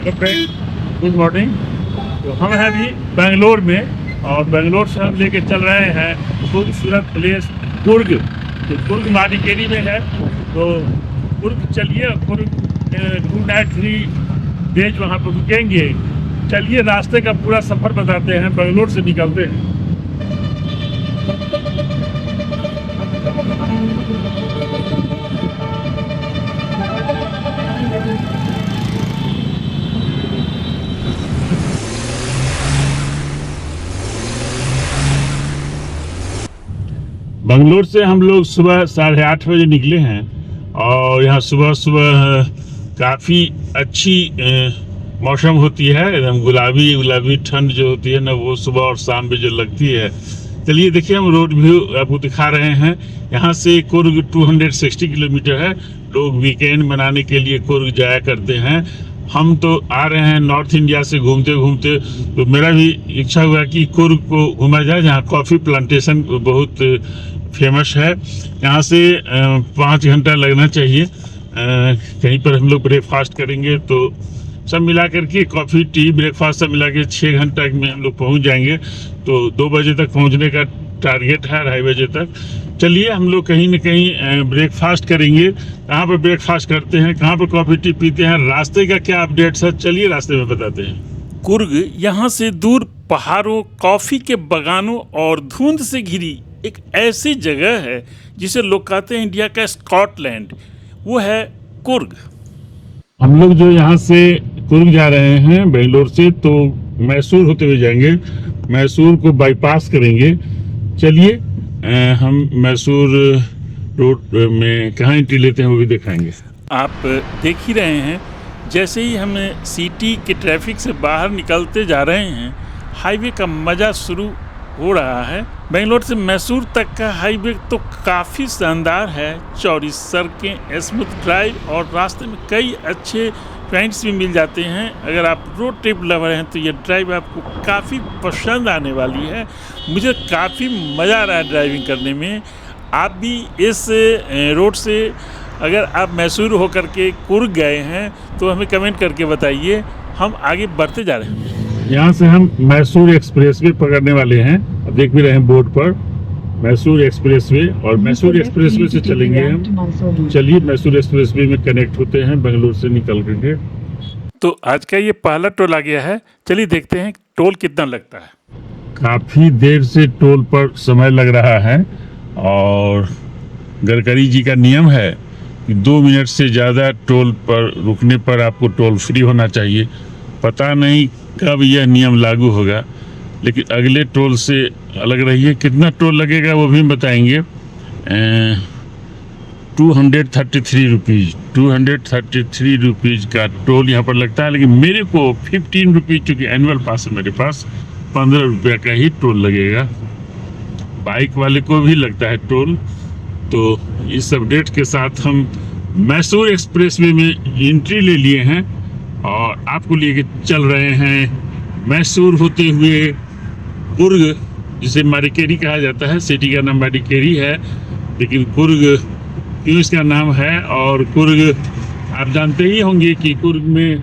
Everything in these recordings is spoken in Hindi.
Hello friend, good morning. तो हम हैं अभी बेंगलोर में और बेंगलोर से हम लेके चल रहे हैं खूबसूरत प्लेस कुर्ग। तो कुर्ग मडिकेरी में है। तो कुर्ग चलिए, कुर्ग 2 नाइट 3 डेज वहाँ पर रुकेंगे। चलिए रास्ते का पूरा सफ़र बताते हैं, बेंगलोर से निकलते हैं। बंगलोर से हम लोग सुबह 8:30 बजे निकले हैं और यहाँ सुबह सुबह काफ़ी अच्छी मौसम होती है, एकदम गुलाबी गुलाबी ठंड जो होती है ना, वो सुबह और शाम में जो लगती है। चलिए देखिए, हम रोड व्यू आपको दिखा रहे हैं। यहाँ से कुर्ग 260 किलोमीटर है। लोग वीकेंड मनाने के लिए कुर्ग जाया करते हैं। हम तो आ रहे हैं नॉर्थ इंडिया से घूमते घूमते, तो मेरा भी इच्छा हुआ कि कुर्ग को घूमा जाए, जहाँ कॉफ़ी प्लांटेशन बहुत फेमस है। यहाँ से 5 घंटा लगना चाहिए। कहीं पर हम लोग ब्रेकफास्ट करेंगे तो सब मिला करके कॉफ़ी टी ब्रेकफास्ट सब मिला के 6 घंटा में हम लोग पहुँच जाएंगे। तो 2 बजे तक पहुँचने का टारगेट है, 2:30 बजे तक। चलिए हम लोग कहीं न कहीं ब्रेकफास्ट करेंगे। कहाँ पर ब्रेकफास्ट करते हैं, कहाँ पर कॉफ़ी टी पीते हैं, रास्ते का क्या अपडेट्स है, चलिए रास्ते में बताते हैं। कुर्ग यहाँ से दूर पहाड़ों, कॉफ़ी के बागानों और धुंध से घिरी एक ऐसी जगह है जिसे लोग कहते हैं इंडिया का स्कॉटलैंड। वो है कुर्ग। हम लोग जो यहाँ से कुर्ग जा रहे हैं बेंगलोर से, तो मैसूर होते हुए जाएंगे। मैसूर को बाईपास करेंगे। चलिए हम मैसूर रोड में कहाँ एंट्री लेते हैं वो भी दिखाएंगे। आप देख ही रहे हैं, जैसे ही हम सिटी के ट्रैफिक से बाहर निकलते जा रहे हैं, हाईवे का मज़ा शुरू हो रहा है। बेंगलोर से मैसूर तक का हाईवे तो काफ़ी शानदार है। चौड़ी सड़कें, स्मूथ ड्राइव और रास्ते में कई अच्छे फ्रेंड्स भी मिल जाते हैं। अगर आप रोड ट्रिप लवर हैं तो ये ड्राइव आपको काफ़ी पसंद आने वाली है। मुझे काफ़ी मज़ा आ रहा है ड्राइविंग करने में। आप भी इस रोड से अगर आप मैसूर होकर के कुर्ग गए हैं तो हमें कमेंट करके बताइए। हम आगे बढ़ते जा रहे हैं। यहाँ से हम मैसूर एक्सप्रेसवे पकड़ने वाले हैं। अब देख भी रहे हैं बोर्ड पर मैसूर एक्सप्रेसवे, और मैसूर एक्सप्रेसवे से चलेंगे हम। चलिए मैसूर एक्सप्रेसवे में कनेक्ट होते हैं बेंगलोर से निकल करके। तो आज का ये पहला टोल आ गया है। चलिए देखते हैं टोल कितना लगता है। काफ़ी देर से टोल पर समय लग रहा है और गडकरी जी का नियम है कि 2 मिनट से ज़्यादा टोल पर रुकने पर आपको टोल फ्री होना चाहिए। पता नहीं कब यह नियम लागू होगा, लेकिन अगले टोल से अलग रहिए। कितना टोल लगेगा वो भी बताएंगे। 233 रुपीज़ 233 रुपीज़ का टोल यहाँ पर लगता है। लेकिन मेरे को 15 रुपीज़, चूँकि एनुअल पास है मेरे पास, 15 रुपये का ही टोल लगेगा। बाइक वाले को भी लगता है टोल। तो इस अपडेट के साथ हम मैसूर एक्सप्रेसवे में एंट्री ले लिए हैं और आपको लेके चल रहे हैं मैसूर होते हुए कुर्ग, जिसे मडिकेरी कहा जाता है। सिटी का नाम मडिकेरी है, लेकिन कुर्ग क्यों इसका नाम है। और कुर्ग आप जानते ही होंगे कि कुर्ग में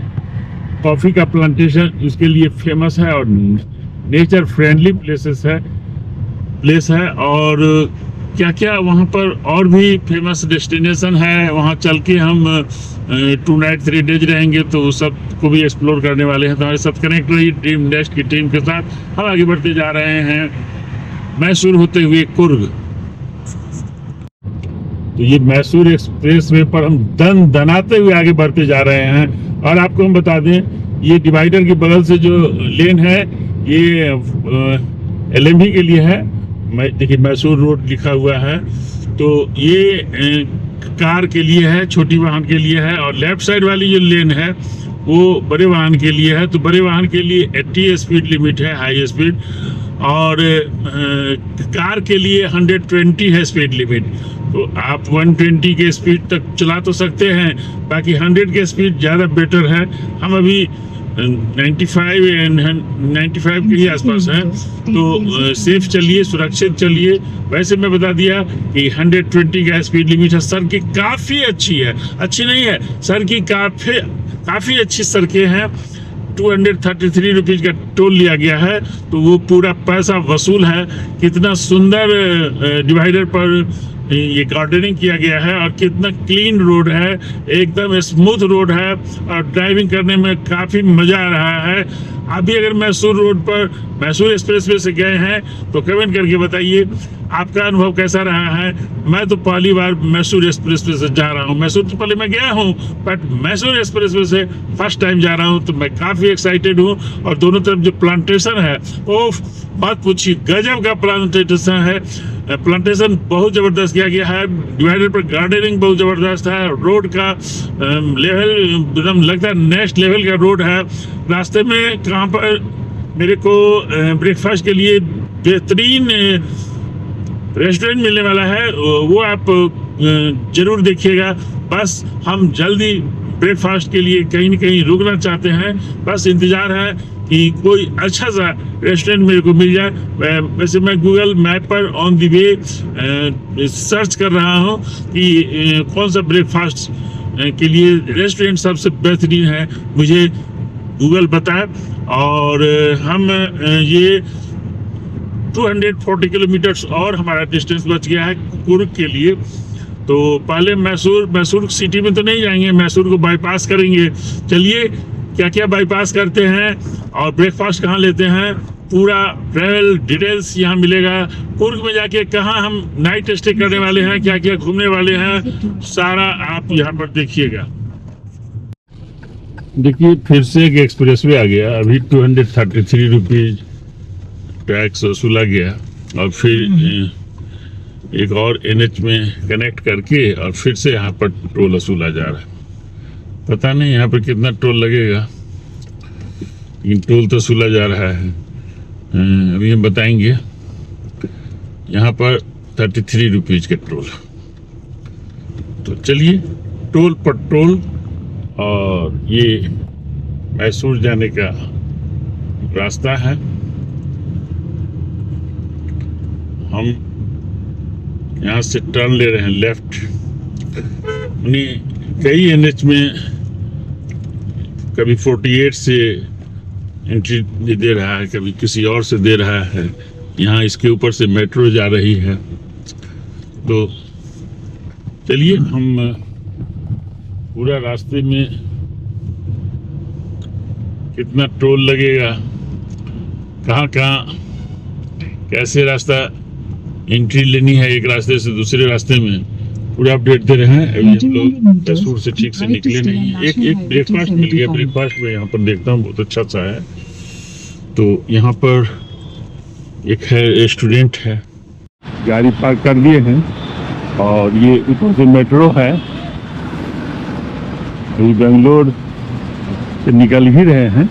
कॉफ़ी का प्लांटेशन इसके लिए फेमस है और नेचर फ्रेंडली प्लेस है। और क्या क्या वहाँ पर और भी फेमस डेस्टिनेशन है, वहाँ चल के हम 2 नाइट 3 डेज रहेंगे, तो सब को भी एक्सप्लोर करने वाले हैं। तो हमारे साथ कनेक्ट रही ड्रीम नेस्ट की टीम के साथ। हम आगे बढ़ते जा रहे हैं मैसूर होते हुए कुर्ग। तो ये मैसूर एक्सप्रेसवे पर हम दनाते हुए आगे बढ़ते जा रहे हैं। और आपको हम बता दें, ये डिवाइडर के बगल से जो लेन है ये LMV के लिए है। देखिए मैसूर रोड लिखा हुआ है, तो ये कार के लिए है, छोटी वाहन के लिए है। और लेफ्ट साइड वाली जो लेन है वो बड़े वाहन के लिए है। तो बड़े वाहन के लिए 80 स्पीड लिमिट है, हाई स्पीड। और कार के लिए 120 है स्पीड लिमिट। तो आप 120 के स्पीड तक चला तो सकते हैं, बाकी 100 के स्पीड ज़्यादा बेटर है। हम अभी 95 एंड 95 के ही आसपास है। तो सेफ चलिए, सुरक्षित चलिए। वैसे मैं बता दिया कि 120 का स्पीड लिमिट है। सड़कें काफ़ी अच्छी है, अच्छी नहीं है, सड़कें काफ़ी अच्छी सड़कें हैं। 233 रुपीज़ का टोल लिया गया है, तो वो पूरा पैसा वसूल है। कितना सुंदर डिवाइडर पर ये गार्डनिंग किया गया है और कितना क्लीन रोड है, एकदम स्मूथ रोड है और ड्राइविंग करने में काफ़ी मज़ा आ रहा है। अभी अगर मैसूर रोड पर, मैसूर एक्सप्रेसवे से गए हैं तो कमेंट करके बताइए आपका अनुभव कैसा रहा है। मैं तो पहली बार मैसूर एक्सप्रेसवे से जा रहा हूँ। मैसूर तो पहले मैं गया हूँ, बट मैसूर एक्सप्रेसवे से फर्स्ट टाइम जा रहा हूँ, तो मैं काफ़ी एक्साइटेड हूँ। और दोनों तरफ जो प्लांटेशन है, ओह बात पूछिए, गजब का प्लांटेशन है। प्लांटेशन बहुत ज़बरदस्त किया गया है। डिवाइडर पर गार्डनिंग बहुत ज़बरदस्त है। रोड का लेवल एकदम लगता है नेक्स्ट लेवल का रोड है। रास्ते में कहाँ पर मेरे को ब्रेकफास्ट के लिए बेहतरीन रेस्टोरेंट मिलने वाला है, वो आप ज़रूर देखिएगा। बस हम जल्दी ब्रेकफास्ट के लिए कहीं न कहीं रुकना चाहते हैं। बस इंतज़ार है कि कोई अच्छा सा रेस्टोरेंट मेरे को मिल जाए। वैसे मैं गूगल मैप पर ऑन द वे सर्च कर रहा हूँ कि कौन सा ब्रेकफास्ट के लिए रेस्टोरेंट सबसे बेहतरीन है, मुझे गूगल बताए। और हम ये 240 किलोमीटर्स और हमारा डिस्टेंस बच गया है कुर्ग के लिए। तो पहले मैसूर सिटी में तो नहीं जाएंगे, मैसूर को बाईपास करेंगे। चलिए क्या क्या बाईपास करते हैं और ब्रेकफास्ट कहाँ लेते हैं, पूरा ट्रैवल डिटेल्स यहाँ मिलेगा। कुर्ग में जाके कहाँ हम नाइट स्टे करने वाले हैं, क्या क्या घूमने वाले हैं, सारा आप यहाँ पर देखिएगा। देखिए फिर से एक एक्सप्रेसवे आ गया। अभी 233 रुपीज़ टैक्स वसूला गया और फिर एक और NH में कनेक्ट करके और फिर से यहाँ पर टोल वसूला जा रहा है। पता नहीं यहाँ पर कितना टोल लगेगा, लेकिन टोल तो वसूला जा रहा है। अभी हम बताएंगे। यहाँ पर 33 रुपीज़ का टोल। तो चलिए, टोल पर टोल। और ये मैसूर जाने का रास्ता है। हम यहाँ से टर्न ले रहे हैं लेफ्ट। कई NH में कभी 48 से एंट्री दे रहा है, कभी किसी और से दे रहा है। यहाँ इसके ऊपर से मेट्रो जा रही है। तो चलिए, हम पूरा रास्ते में कितना टोल लगेगा, कहाँ कहाँ कैसे रास्ता एंट्री लेनी है एक रास्ते से दूसरे रास्ते में, पूरा अपडेट दे रहे हैं। अभी हम लोग मैसूर से ठीक से निकले नहीं। एक ब्रेकफास्ट मिल गया। ब्रेकफास्ट में यहाँ पर देखता हूँ बहुत अच्छा सा है। तो यहाँ पर एक है रेस्टोरेंट है, गाड़ी पार्क कर दिए हैं और ये ऊपर से मेट्रो है। अभी बेंगलोर से निकल ही रहे हैं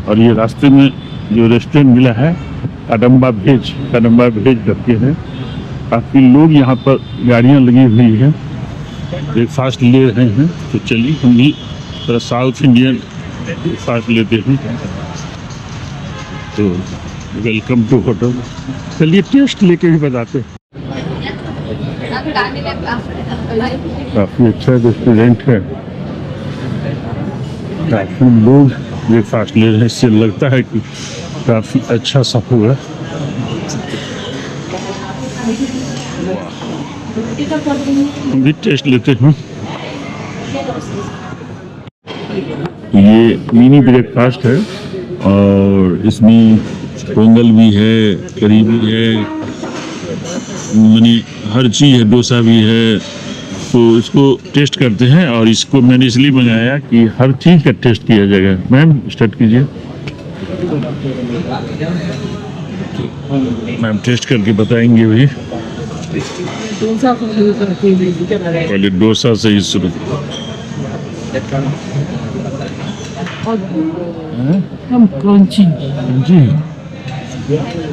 और ये रास्ते में जो रेस्टोरेंट मिला है कदम्बा भेज रखे हैं। काफ़ी लोग यहाँ पर गाड़ियाँ लगी हुई हैं, ब्रेकफास्ट ले रहे हैं। तो चलिए हम भी थोड़ा साउथ इंडियन ब्रेकफास्ट लेते हैं। तो वेलकम टू होटल। चलिए टेस्ट लेके भी बताते हैं। काफ़ी अच्छा रेस्टोरेंट है, काफ़ी लोग ब्रेकफास्ट ले रहे हैं। इससे लगता है कि काफ़ी अच्छा सा होगा। हम भी टेस्ट लेते हैं। ये मिनी ब्रेकफास्ट है और इसमें पोंगल भी है, करी भी है, मानी हर चीज़ है, डोसा भी है। तो इसको टेस्ट करते हैं और इसको मैंने इसलिए मंगाया कि हर चीज़ का टेस्ट किया जाएगा। मैम स्टार्ट कीजिए। मैम टेस्ट करके बताएंगे भाई। पहले डोसा से ही शुरू। हम क्रंची जी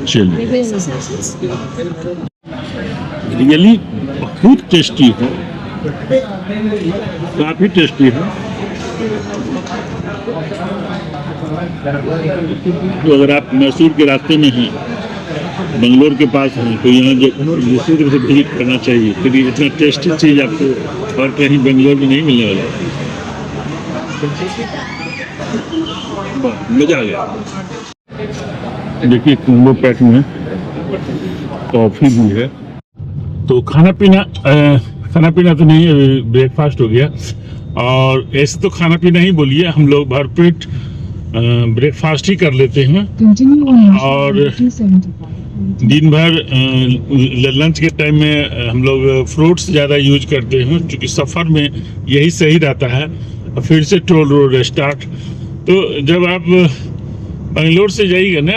चलिए, रियली बहुत टेस्टी है, काफ़ी टेस्टी है। तो अगर आप मैसूर के रास्ते में हैं, बंगलोर के पास हैं, तो यहाँ दूसरी तरफ से विजिट करना चाहिए, क्योंकि इतना टेस्टी चीज़ आपको और कहीं बंगलोर में नहीं मिलने वाला है। मज़ा आ गया। देखिए कॉम्बो पैक में कॉफ़ी भी है। तो खाना पीना तो नहीं, अभी ब्रेकफास्ट हो गया। और ऐसे तो खाना पीना ही बोलिए, हम लोग भरपेट ब्रेकफास्ट ही कर लेते हैं। और दिन भर लंच के टाइम में हम लोग फ्रूट्स ज़्यादा यूज करते हैं, क्योंकि सफ़र में यही सही रहता है। और फिर से टोल रोड स्टार्ट। तो जब आप बंगलोर से जाइएगा ना,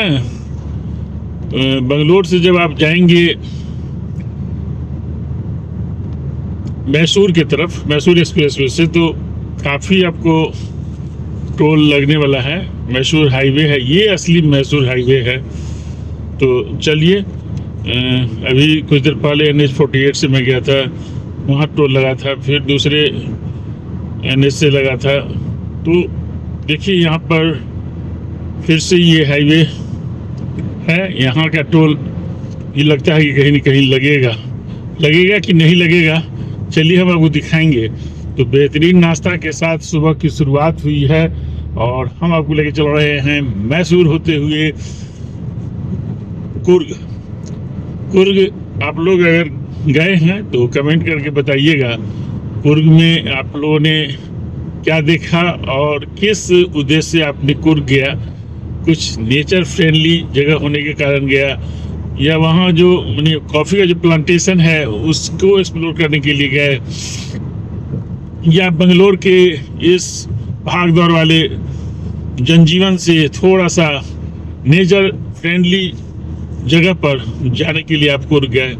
बंगलोर से जब आप जाएंगे मैसूर की तरफ, मैसूर एक्सप्रेसवे से, तो काफ़ी आपको टोल लगने वाला है। मैसूर हाईवे है ये, असली मैसूर हाईवे है। तो चलिए, अभी कुछ देर पहले NH-48 से मैं गया था, वहाँ टोल लगा था, फिर दूसरे NH से लगा था। तो देखिए यहाँ पर फिर से ये हाईवे है। यहाँ का टोल ये लगता है कि कहीं न कहीं लगेगा कि नहीं लगेगा, चलिए हम आपको दिखाएंगे। तो बेहतरीन नाश्ता के साथ सुबह की शुरुआत हुई है और हम आपको लेके चल रहे हैं मैसूर होते हुए कुर्ग। आप लोग अगर गए हैं तो कमेंट करके बताइएगा, कुर्ग में आप लोगों ने क्या देखा और किस उद्देश्य से आपने कुर्ग गया। कुछ नेचर फ्रेंडली जगह होने के कारण गया, या वहाँ जो कॉफ़ी का जो प्लांटेशन है उसको एक्सप्लोर करने के लिए गए, या बंगलोर के इस भाग दौड़ वाले जनजीवन से थोड़ा सा नेचर फ्रेंडली जगह पर जाने के लिए आप कुर्ग गए।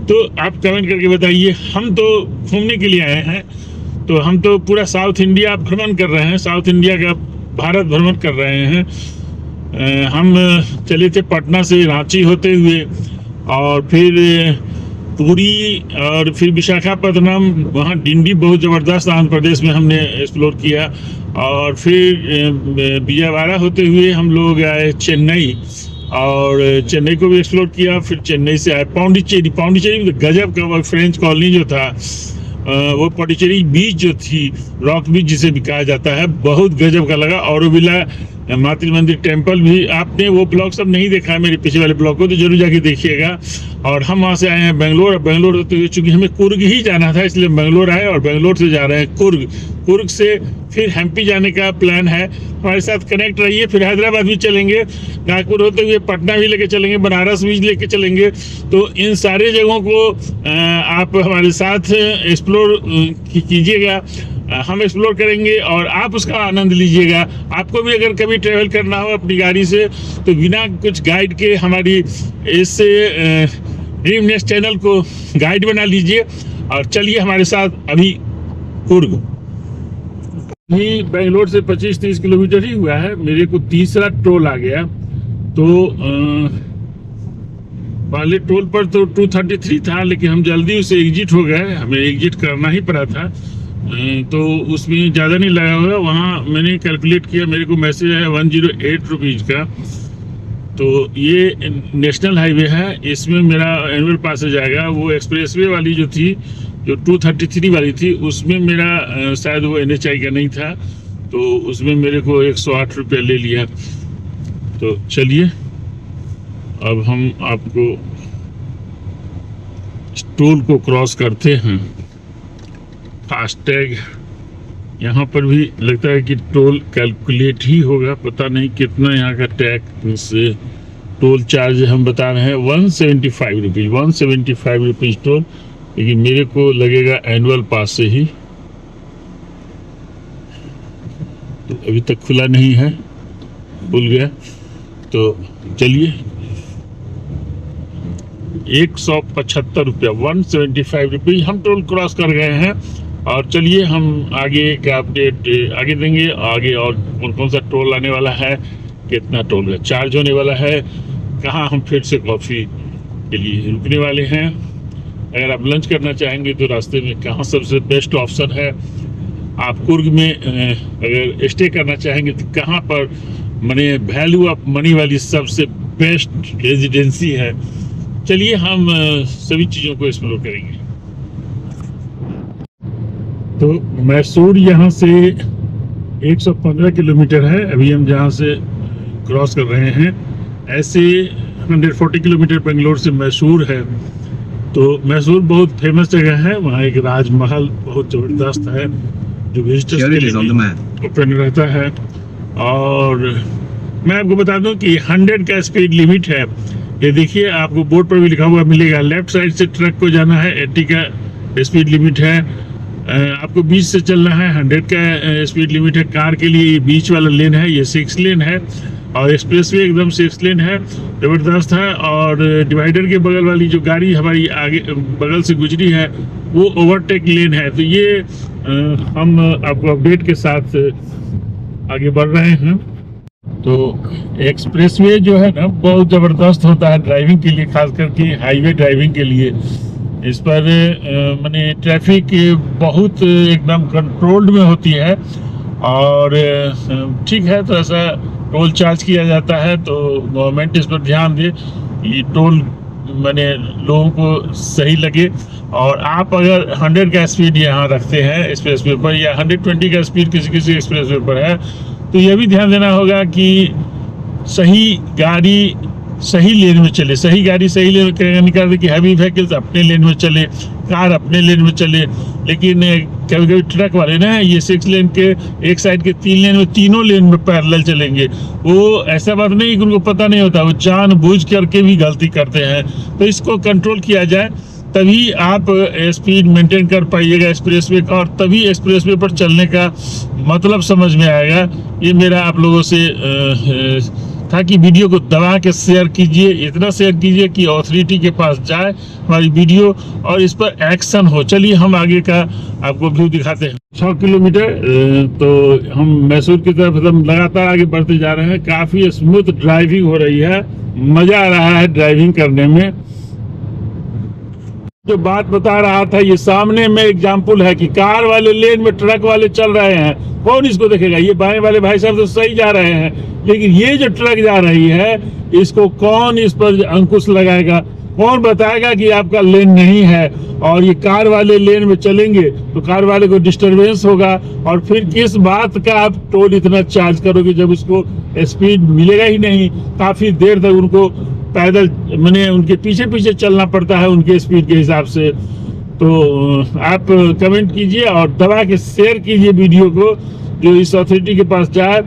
तो आप कमेंट करके बताइए। हम तो घूमने के लिए आए हैं, तो हम तो पूरा साउथ इंडिया भ्रमण कर रहे हैं, साउथ इंडिया का भारत भ्रमण कर रहे हैं। हम चले थे पटना से रांची होते हुए, और फिर पुरी, और फिर विशाखापत्तनम, वहाँ डिंडी बहुत ज़बरदस्त आंध्र प्रदेश में हमने एक्सप्लोर किया। और फिर विजयवाड़ा होते हुए हम लोग आए चेन्नई, और चेन्नई को भी एक्सप्लोर किया। फिर चेन्नई से आए पौंडीचेरी में गजब का वो फ्रेंच कॉलोनी जो था, वो पौंडीचेरी बीच जो थी, रॉक बीच जिसे भी कहा जाता है, बहुत गजब का लगा। औरोविला मातृ मंदिर टेम्पल भी, आपने वो ब्लॉग सब नहीं देखा है मेरे पीछे वाले ब्लॉग को, तो जरूर जाके देखिएगा। और हम वहाँ से आए हैं बेंगलोर। बेंगलोर होते हुए चूँकि हमें कुर्ग ही जाना था, इसलिए बेंगलोर आए, और बेंगलोर से जा रहे हैं कुर्ग से फिर हम्पी जाने का प्लान है। हमारे साथ कनेक्ट रहिए। फिर हैदराबाद भी चलेंगे, नागपुर होते हुए पटना भी लेके चलेंगे, बनारस भी लेके चलेंगे। तो इन सारे जगहों को आप हमारे साथ एक्सप्लोर कीजिएगा, हम एक्सप्लोर करेंगे और आप उसका आनंद लीजिएगा। आपको भी अगर कभी ट्रैवल करना हो अपनी गाड़ी से, तो बिना कुछ गाइड के हमारी इस ड्रीम नेस्ट चैनल को गाइड बना लीजिए और चलिए हमारे साथ अभी कुर्ग। ही बेंगलोर से 25-30 किलोमीटर ही हुआ है। मेरे को तीसरा टोल आ गया। तो पहले टोल पर तो 233 था, लेकिन हम जल्दी उसे एग्जिट हो गए, हमें एग्जिट करना ही पड़ा था। तो उसमें ज़्यादा नहीं लगा हुआ। वहाँ मैंने कैलकुलेट किया, मेरे को मैसेज आया 108 रुपीज़ का। तो ये नेशनल हाईवे है, इसमें मेरा एनुअल पास जाएगा। वो एक्सप्रेसवे वाली जो थी, जो 233 वाली थी, उसमें मेरा शायद वो NHI का नहीं था, तो उसमें मेरे को 108 रुपये ले लिया। तो चलिए अब हम आपको टोल को क्रॉस करते हैं। फास्टैग यहाँ पर भी लगता है कि टोल कैलकुलेट ही होगा, पता नहीं कितना यहाँ का टैक्स से टोल चार्ज हम बता रहे हैं 175 रुपीज़ टोल, लेकिन मेरे को लगेगा एनुअल पास से ही। तो अभी तक खुला नहीं है, खुल गया। तो चलिए 175 रुपया, 175 रुपीज़ हम टोल क्रॉस कर गए हैं। और चलिए हम आगे का अपडेट आगे देंगे, आगे और कौन कौन सा टोल आने वाला है, कितना टोल चार्ज होने वाला है, कहाँ हम फिर से कॉफ़ी के लिए रुकने वाले हैं। अगर आप लंच करना चाहेंगे तो रास्ते में कहाँ सबसे बेस्ट ऑप्शन है, आप कुर्ग में अगर स्टे करना चाहेंगे तो कहाँ पर माने वैल्यू ऑफ मनी वाली सबसे बेस्ट रेजिडेंसी है, चलिए हम सभी चीज़ों को एक्सप्लोर करेंगे। तो मैसूर यहाँ से 115 किलोमीटर है, अभी हम जहाँ से क्रॉस कर रहे हैं। ऐसे 140 किलोमीटर बेंगलोर से मैसूर है। तो मैसूर बहुत फेमस जगह है, वहाँ एक राजमहल बहुत ज़बरदस्त है जो विजिटर्स के लिए ओपन रहता है। और मैं आपको बता दूं कि 100 का स्पीड लिमिट है। ये देखिए, आपको बोर्ड पर भी लिखा हुआ मिलेगा। लेफ्ट साइड से ट्रक को जाना है, 80 का स्पीड लिमिट है। आपको बीच से चलना है, 100 का स्पीड लिमिट है। कार के लिए ये बीच वाला लेन है, ये 6 लेन है। और एक्सप्रेसवे एकदम 6 लेन है, ज़बरदस्त है। और डिवाइडर के बगल वाली जो गाड़ी हमारी आगे बगल से गुजरी है वो ओवरटेक लेन है। तो ये हम आपको अपडेट के साथ आगे बढ़ रहे हैं। तो एक्सप्रेसवे जो है ना बहुत ज़बरदस्त होता है ड्राइविंग के लिए, खास करके हाईवे ड्राइविंग के लिए। इस पर माने ट्रैफिक बहुत एकदम कंट्रोल्ड में होती है। और ठीक है, तो ऐसा टोल चार्ज किया जाता है, तो गवर्नमेंट इस पर ध्यान दे कि टोल माने लोगों को सही लगे। और आप अगर 100 का स्पीड यहाँ रखते हैं एक्सप्रेसवे पर, या 120 का स्पीड किसी किसी एक्सप्रेसवे पर है, तो यह भी ध्यान देना होगा कि सही गाड़ी सही लेन में चले। सही गाड़ी सही लेन में निकाल कि हैवी व्हीकल्स अपने लेन में चले, कार अपने लेन में चले। लेकिन कभी कभी ट्रक वाले ना ये 6 लेन के एक साइड के 3 लेन में, तीनों लेन में पैरेलल चलेंगे। वो ऐसा बात नहीं कि उनको पता नहीं होता, वो जानबूझ करके भी गलती करते हैं। तो इसको कंट्रोल किया जाए, तभी आप स्पीड मेंटेन कर पाइएगा एक्सप्रेसवे का, और तभी एक्सप्रेसवे पर चलने का मतलब समझ में आएगा। ये मेरा आप लोगों से ताकि वीडियो को दबा के शेयर कीजिए, इतना शेयर कीजिए कि अथॉरिटी के पास जाए हमारी वीडियो और इस पर एक्शन हो। चलिए हम आगे का आपको व्यू दिखाते हैं। 6 किलोमीटर तो हम मैसूर की तरफ एकदम लगातार आगे बढ़ते जा रहे हैं। काफ़ी स्मूथ ड्राइविंग हो रही है, मज़ा आ रहा है ड्राइविंग करने में। जो बात बता रहा था, ये सामने में एग्जाम्पल है कि कार वाले लेन में ट्रक वाले चल रहे हैं, कौन इसको देखेगा? ये बाएं वाले भाई साहब तो सही जा रहे हैं, लेकिन ये जो ट्रक जा रही है इसको कौन इस पर अंकुश लगाएगा? कौन बताएगा कि आपका लेन नहीं है? और ये कार वाले लेन में चलेंगे तो कार वाले को डिस्टरबेंस होगा, और फिर किस बात का आप टोल इतना चार्ज करोगे जब उसको स्पीड मिलेगा ही नहीं। काफ़ी देर तक उनको पैदल मैंने उनके पीछे पीछे चलना पड़ता है उनके स्पीड के हिसाब से। तो आप कमेंट कीजिए और दबा के शेयर कीजिए वीडियो को, जो इस अथॉरिटी के पास जाए।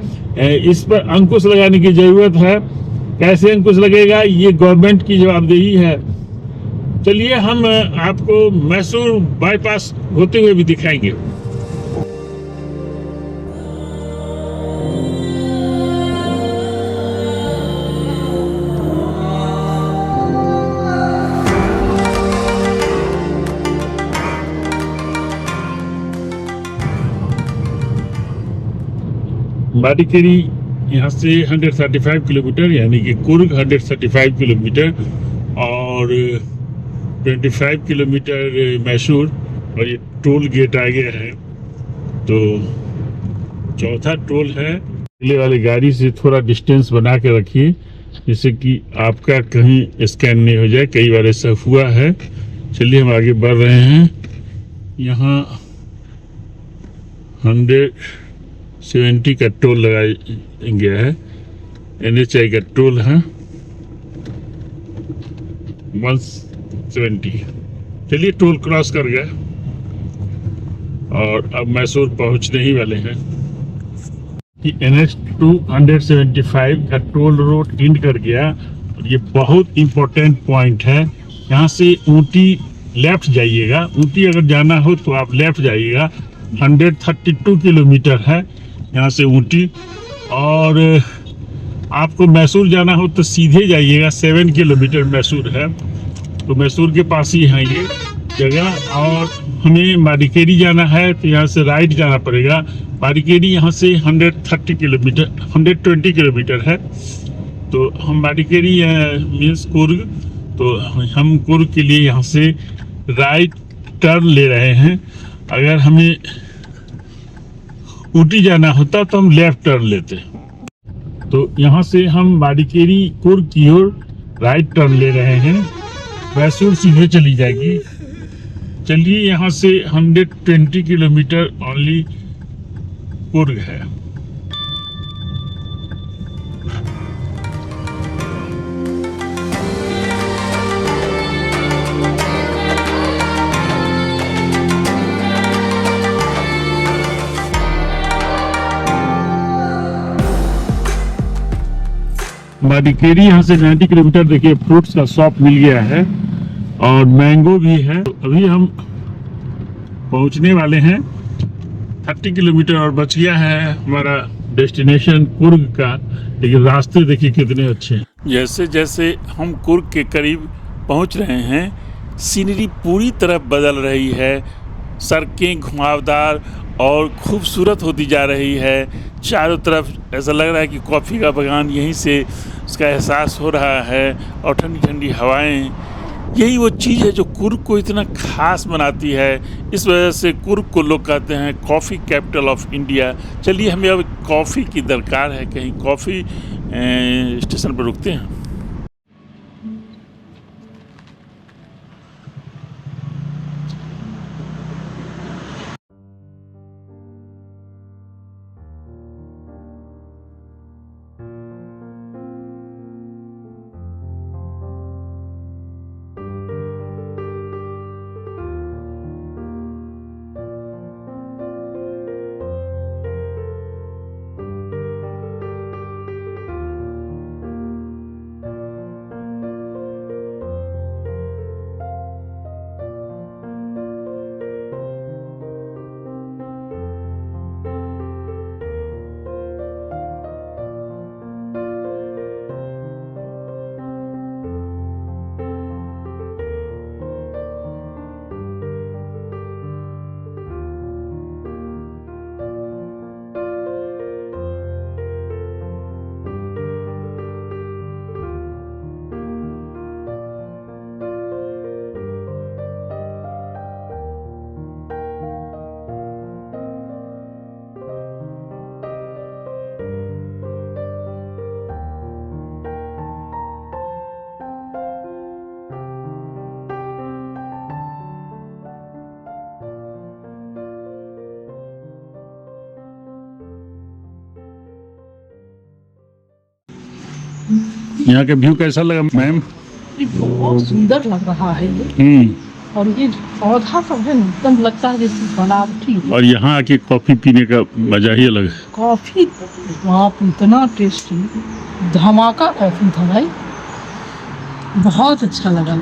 इस पर अंकुश लगाने की ज़रूरत है। कैसे अंकुश लगेगा, ये गवर्नमेंट की जवाबदेही है। चलिए हम आपको मैसूर बाईपास होते हुए भी दिखाएंगे। मडिकेरी यहाँ से 135 किलोमीटर, यानी कि कुर्ग 135 किलोमीटर और 25 किलोमीटर मैसूर, और ये टोल गेट आ गया है। तो चौथा टोल है। अगले वाली गाड़ी से थोड़ा डिस्टेंस बना के रखिए, जिससे कि आपका कहीं स्कैन नहीं हो जाए। कई बार ऐसा हुआ है। चलिए हम आगे बढ़ रहे हैं। यहाँ 170 का टोल लगाया गया है। NHI का टोल है 170। चलिए टोल क्रॉस कर गया और अब मैसूर पहुंचने ही वाले हैं। NH 275 का टोल रोड एंड कर गया, और ये बहुत इम्पोर्टेंट पॉइंट है। यहाँ से ऊटी लेफ्ट जाइएगा। ऊटी अगर जाना हो तो आप लेफ्ट जाइएगा। 132 किलोमीटर है यहाँ से ऊटी। और आपको मैसूर जाना हो तो सीधे जाइएगा, 7 किलोमीटर मैसूर है। तो मैसूर के पास ही है ये जगह। और हमें मडिकेरी जाना है तो यहाँ से राइट जाना पड़ेगा। मडिकेरी यहाँ से 120 किलोमीटर है। तो हम मडिकेरी मीन्स कुर्ग, तो हम कुर्ग के लिए यहाँ से राइट टर्न ले रहे हैं। अगर हमें ऊटी जाना होता तो हम लेफ्ट टर्न लेते। तो यहाँ से हम माडिकेरी कुर्ग की ओर राइट टर्न ले रहे हैं। मैसूर सीधे चली जाएगी। चलिए, यहाँ से 120 किलोमीटर ओनली कुर्ग है। माडिकेरी यहाँ से 90 किलोमीटर। देखिए, फ्रूट्स का शॉप मिल गया है और मैंगो भी है। तो अभी हम पहुंचने वाले हैं। 30 किलोमीटर और बच गया है हमारा डेस्टिनेशन कुर्ग का। लेकिन रास्ते देखिए कितने अच्छे हैं। जैसे जैसे हम कुर्ग के करीब पहुंच रहे हैं, सीनरी पूरी तरह बदल रही है। सड़कें घुमावदार और खूबसूरत होती जा रही है। चारों तरफ ऐसा लग रहा है कि कॉफ़ी का बागान यहीं से उसका एहसास हो रहा है। और ठंडी ठंडी हवाएं, यही वो चीज़ है जो कुर्ग को इतना ख़ास बनाती है। इस वजह से कुर्ग को लोग कहते हैं कॉफ़ी कैपिटल ऑफ इंडिया। चलिए, हमें अब कॉफ़ी की दरकार है। कहीं कॉफ़ी स्टेशन पर रुकते हैं। यहाँ का व्यू कैसा लगा मैम? ये बहुत सुंदर लग रहा है ये। और ये पौधा सब है ना, एकदम लगता है जैसे बनावटी हो। और यहाँ आके कॉफी पीने का मजा ही अलग है। कॉफी बाप इतना टेस्टी, धमाका कॉफी था भाई, बहुत अच्छा लगा।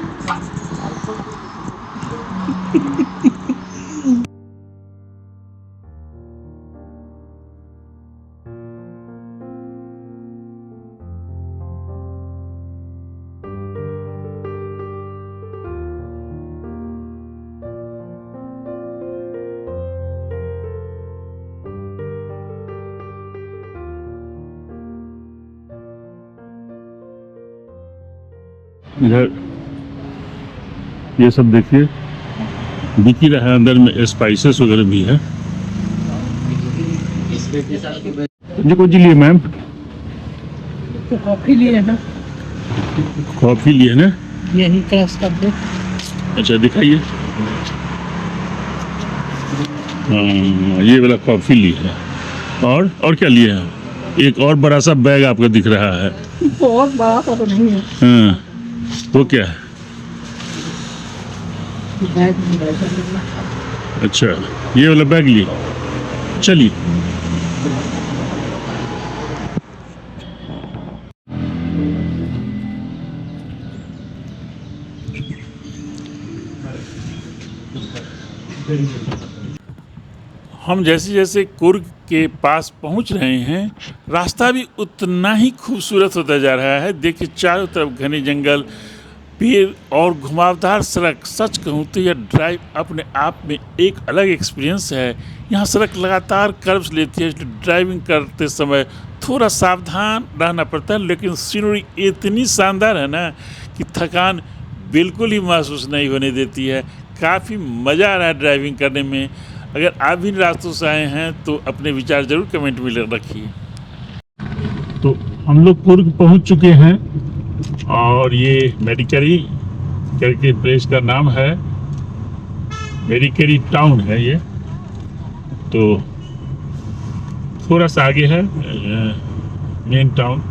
इधर ये सब देखिए, बिक ही रहा है। अंदर में स्पाइसेस वगैरह भी है। जी कौन सी लिए मैम? तो कॉफी लिए ना, कॉफी लिए ना? यही क्रश कर दे। अच्छा दिखाइए। हाँ, ये वाला कॉफी ली है। और क्या लिए हैं? एक और बड़ा सा बैग आपका दिख रहा है। बहुत बड़ा तो नहीं है। हाँ, वो क्या है? अच्छा, ये वाला बैग लिए। चलिए। हम जैसे जैसे कुर्ग के पास पहुंच रहे हैं, रास्ता भी उतना ही खूबसूरत होता जा रहा है। देखिए, चारों तरफ घने जंगल, पेड़ और घुमावदार सड़क। सच कहूँ तो यह ड्राइव अपने आप में एक अलग एक्सपीरियंस है। यहाँ सड़क लगातार कर्व्स लेती है, इसलिए ड्राइविंग करते समय थोड़ा सावधान रहना पड़ता है। लेकिन सीनरी इतनी शानदार है ना कि थकान बिल्कुल ही महसूस नहीं होने देती है। काफ़ी मज़ा आ रहा है ड्राइविंग करने में। अगर आप भी इन रास्तों से आए हैं तो अपने विचार जरूर कमेंट में रखिए। तो हम लोग कुर्ग पहुंच चुके हैं और ये मेडिकरी करके प्लेस का नाम है, मेडिकरी टाउन है ये। तो थोड़ा सा आगे है मेन टाउन,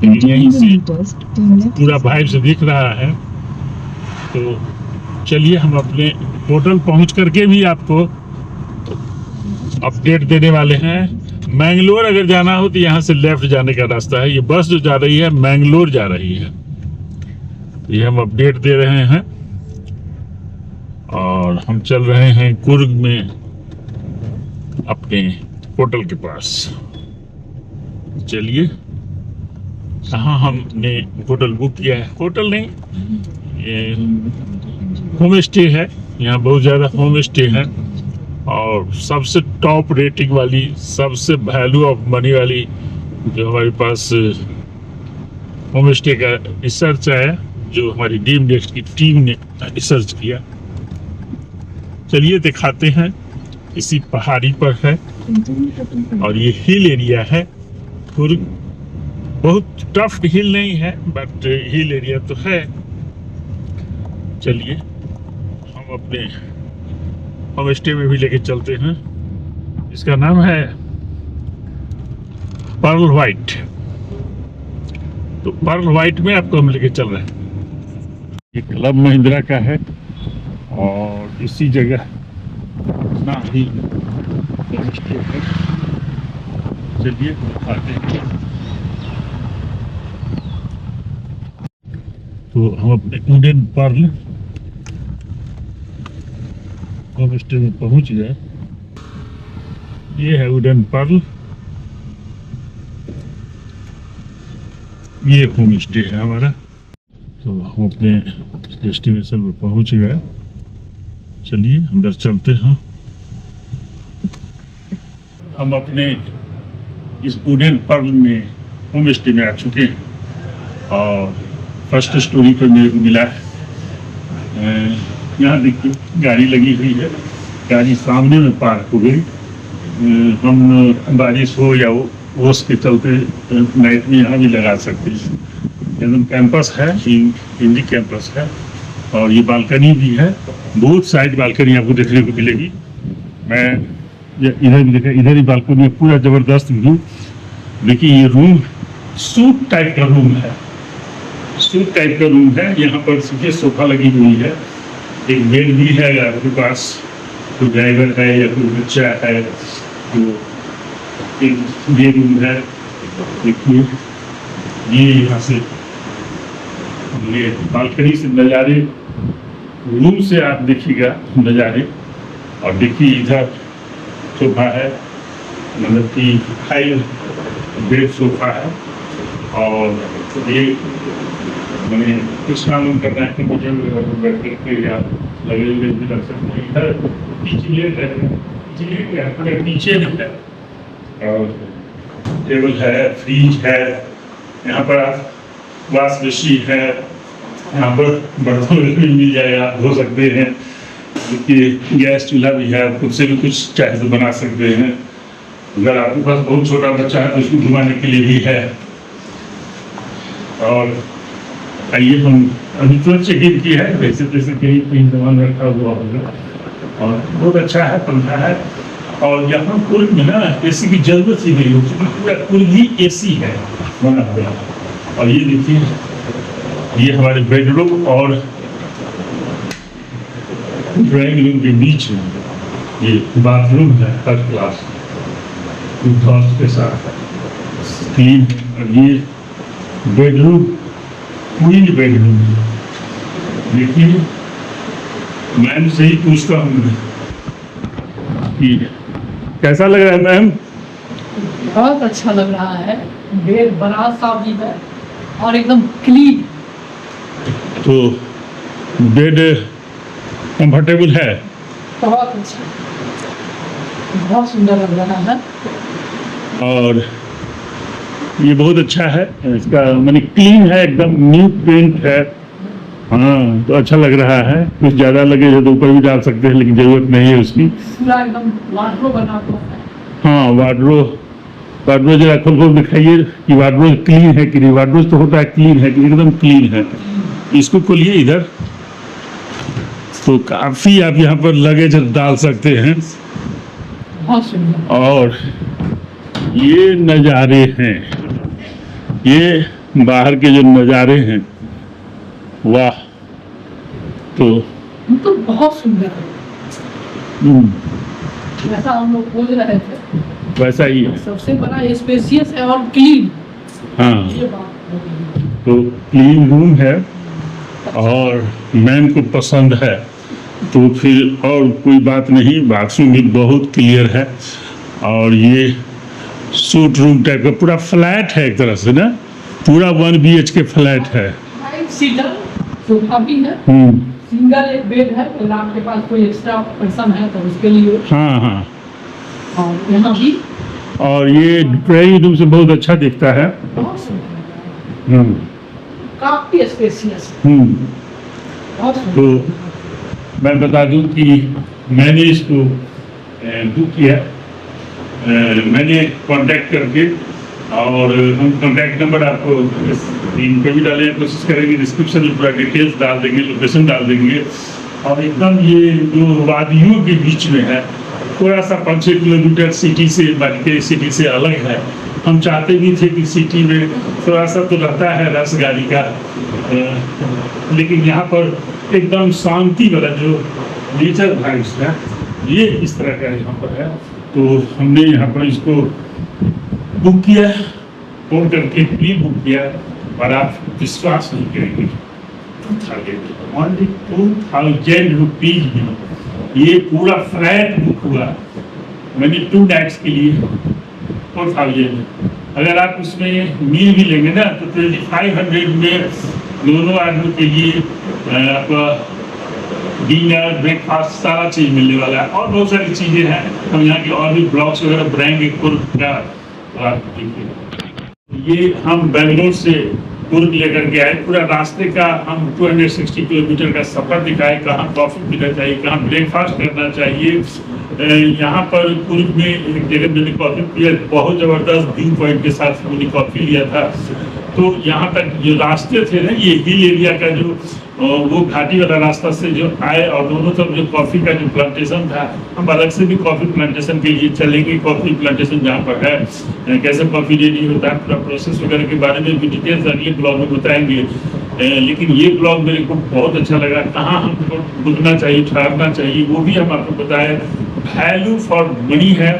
यहीं से पूरा वाइब से दिख रहा है। तो चलिए हम अपने होटल पहुंच करके भी आपको अपडेट देने वाले हैं। मैंगलोर अगर जाना हो तो यहाँ से लेफ्ट जाने का रास्ता है, ये बस जो जा रही है मैंगलोर जा रही है। तो ये हम अपडेट दे रहे हैं और हम चल रहे हैं कुर्ग में अपने होटल के पास। चलिए, कहाँ हमने होटल बुक किया है, होटल नहीं, ये होम स्टे है। यहाँ बहुत ज़्यादा होम स्टे है और सबसे टॉप रेटिंग वाली, सबसे वैल्यू ऑफ मनी वाली जो हमारे पास होम स्टे का रिसर्च है, जो हमारी ड्रीम नेक्स्ट की टीम ने रिसर्च किया। चलिए दिखाते हैं, इसी पहाड़ी पर है और ये हिल एरिया है। कुर्ग बहुत टफ हिल नहीं है बट हिल एरिया तो है। चलिए हम अपने होम स्टे में भी लेके चलते हैं। इसका नाम है पर्ल व्हाइट। तो पर्ल व्हाइट में आपको हम लेके चल रहे हैं। ये क्लब महिंद्रा का है और इसी जगह ना ही होम स्टे है। चलिए आते हैं। तो हम अपने वुडन पर्ल होम स्टे में पहुंच गए। ये है वुडन पर्ल, ये होम स्टे है हमारा। तो हम अपने डेस्टिनेशन पर पहुंच गए। चलिए अंदर चलते हैं। हम अपने इस वुडन पर्ल में होम स्टे में आ चुके हैं और फर्स्ट स्टोरी पर मेरे को मिला है। यहाँ देखिए गाड़ी लगी हुई है, गाड़ी सामने में पार्क हो गई। हम बारिश हो या ओस के चलते नाइट में यहाँ भी लगा सकते हैं। एकदम कैंपस है, हिंदी कैंपस है और ये बालकनी भी है। बहुत साइड बालकनी आपको देखने को मिलेगी। मैं इधर भी देखा, इधर ही बालकनी है, पूरा जबरदस्त व्यू। देखिए ये रूम सूट टाइप का रूम है, सूट टाइप का रूम है। यहाँ पर सीधे सोफा लगी हुई है, एक बेड भी है। अगर आपके पास कोई ड्राइवर है या कोई बच्चा है तो एक ये रूम है। देखिए ये यहाँ से ये बालकनी से नज़ारे, रूम से आप देखिएगा नज़ारे। और देखिए इधर सोफा है, मतलब कि हाई बेड सोफा है। और ये मैंने कुछ काम करना है कि मुझे बैठ करके या लगे हुए भी रख सकते हैं। इधर पीछे भी है और टेबल है, फ्रिज है। यहाँ पर आप वाश मशीन है, यहाँ पर बर्तन भी मिल जाएगा, आप धो सकते हैं। देखिए गैस चूल्हा भी है, खुद से भी कुछ चाहे तो बना सकते हैं। अगर आपके पास बहुत छोटा बच्चा है तो उसको घुमाने के लिए भी है। और आइए हम अभी तुरंत चेक इन की है, वैसे तैसे कहीं सामान रखा हुआ होगा और बहुत अच्छा है, पंखा है। और यहाँ कुर्ग में ना एसी की जरूरत ही नहीं होती, पूरा कुर्ग ही एसी है बना हुआ। और ये देखिए ये हमारे बेडरूम और ड्राइंग रूम के बीच में ये बाथरूम है, फर्स्ट क्लास के साथ क्लीन। और ये बेडरूम, क्वीन बेडरूम। देखिए मैम से ही पूछता हूँ कि कैसा लग रहा है मैम? बहुत अच्छा लग रहा है, बेड बड़ा सा भी है और एकदम क्लीन। तो बेड कंफर्टेबल है, बहुत अच्छा, बहुत सुंदर लग रहा है। और ये बहुत अच्छा है। इसका माने क्लीन है, एकदम न्यू पेंट है हाँ, तो अच्छा लग रहा है। कुछ ज़्यादा लगे तो ऊपर भी डाल सकते हैं, लेकिन ज़रूरत नहीं है उसकी। पूरा एकदम वार्डरोब बना हुआ है। हाँ, वार्डरोब जरा खोल खोल दिखाइए कि वार्डरोब क्लीन है कि नहीं। वार्डरोब तो होता है क्लीन है कि एकदम क्लीन है। इसको खोलिए इधर, तो काफ़ी आप यहाँ पर लगेज डाल सकते हैं। बहुत सुंदर। और ये नज़ारे हैं, ये बाहर के जो नज़ारे हैं, वाह। तो बहुत सुंदर है, हम्म, जैसा हम लोग खोज रहे थे। वैसा ही है। सबसे बड़ा स्पेसियस है और क्लीन। हाँ, ये बात है। तो क्लीन रूम है और मैम को पसंद है तो फिर और कोई बात नहीं। बाथरूम भी बहुत क्लियर है और ये सूट रूम टाइप का पूरा फ्लैट है एक तरह से ना, पूरा 1 BHK फ्लैट है। 5 सीटर सोफा भी है, सिंगल एक बेड है, अगर आपके पास कोई एक्स्ट्रा पर्सन है तो उसके लिए। हाँ हाँ, और यहाँ भी और ये ड्राइंग रूम से बहुत अच्छा दिखता है। बहुत सुंदर, हम्म, काफी स्पेसियस, हम्म। बहुत तो सुंदर। मैं बता दूं कि मैंने इसको बुक किया, मैंने कांटेक्ट करके, और हम कांटेक्ट नंबर आपको स्क्रीन पे भी डालने की कोशिश करेंगे, डिस्क्रिप्शन में पूरा डिटेल्स डाल देंगे, लोकेशन डाल देंगे। और एकदम ये जो वादियों के बीच में है, थोड़ा सा 5-6 किलोमीटर सिटी से, बाकी सिटी से अलग है। हम चाहते भी थे कि सिटी में थोड़ा सा तो रहता है रस गाड़ी का, लेकिन यहाँ पर एकदम शांति वाला जो नेचर वाइब्स है, ये इस तरह का यहाँ पर है। तो हमने यहाँ पर इसको बुक किया, फोन करके प्री बुक किया, और आप विश्वास नहीं करेंगे, 2000 रुपीज ये पूरा फ्लैट बुक हुआ। मैंने 2 नाइट्स के लिए 4000। अगर आप उसमें मील भी लेंगे ना तो 2500 में दोनों आदमी के लिए आपका डिनर, ब्रेकफास्ट, सारा चीज़ मिलने वाला है। और बहुत सारी चीज़ें हैं, हम यहाँ के और भी ब्लॉग्स वगैरह बनाएंगे कुर्ग का। ये हम बेंगलोर से कुर्ग लेकर के आए, पूरा रास्ते का हम 260 किलोमीटर का सफ़र दिखाए, कहाँ कॉफ़ी पीना चाहिए, कहाँ ब्रेकफास्ट करना चाहिए। यहाँ पर कुर्ग में एक जगह मैंने कॉफ़ी पिया, बहुत ज़बरदस्त व्यू पॉइंट के साथ मैंने कॉफ़ी लिया था। तो यहाँ तक जो रास्ते थे ना, ये हिल एरिया का जो वो घाटी वाला रास्ता से जो आए, और दोनों तरफ जो कॉफ़ी का जो प्लांटेशन था, हम अलग से भी कॉफ़ी प्लांटेशन के लिए चलेंगे। कॉफ़ी प्लांटेशन जहाँ पर है, कैसे कॉफ़ी रेडी होता है, पूरा प्रोसेस वगैरह के बारे में भी डिटेल्स अगले ब्लॉग में बताएंगे। लेकिन ये ब्लॉग मेरे को बहुत अच्छा लगा। कहाँ हमको रुकना चाहिए, ठहरना चाहिए, वो भी हम आपको बताएं। वैल्यू फॉर मनी है,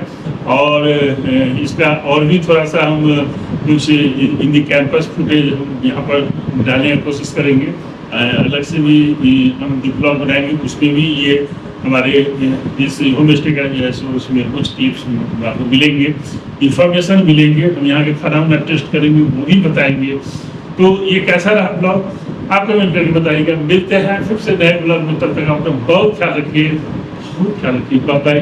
और इसका और भी थोड़ा सा हम कुछ इन द कैंपस फुटेज हम यहाँ पर डालने की कोशिश करेंगे। अलग से भी हम ब्लॉग बनाएंगे, उसमें भी ये हमारे इस होम स्टे का जो है सो उसमें कुछ टिप्स आपको मिलेंगे, इंफॉर्मेशन मिलेंगे। हम यहाँ के खाना वाना टेस्ट करेंगे, वो भी बताएंगे। तो ये कैसा रहा ब्लॉग, आप कमेंट करके बताइएगा। मिलते हैं फिर से नए ब्लॉग में, तब तक आप बहुत ख्याल रखिए, बहुत ख्याल रखिए। Bye bye.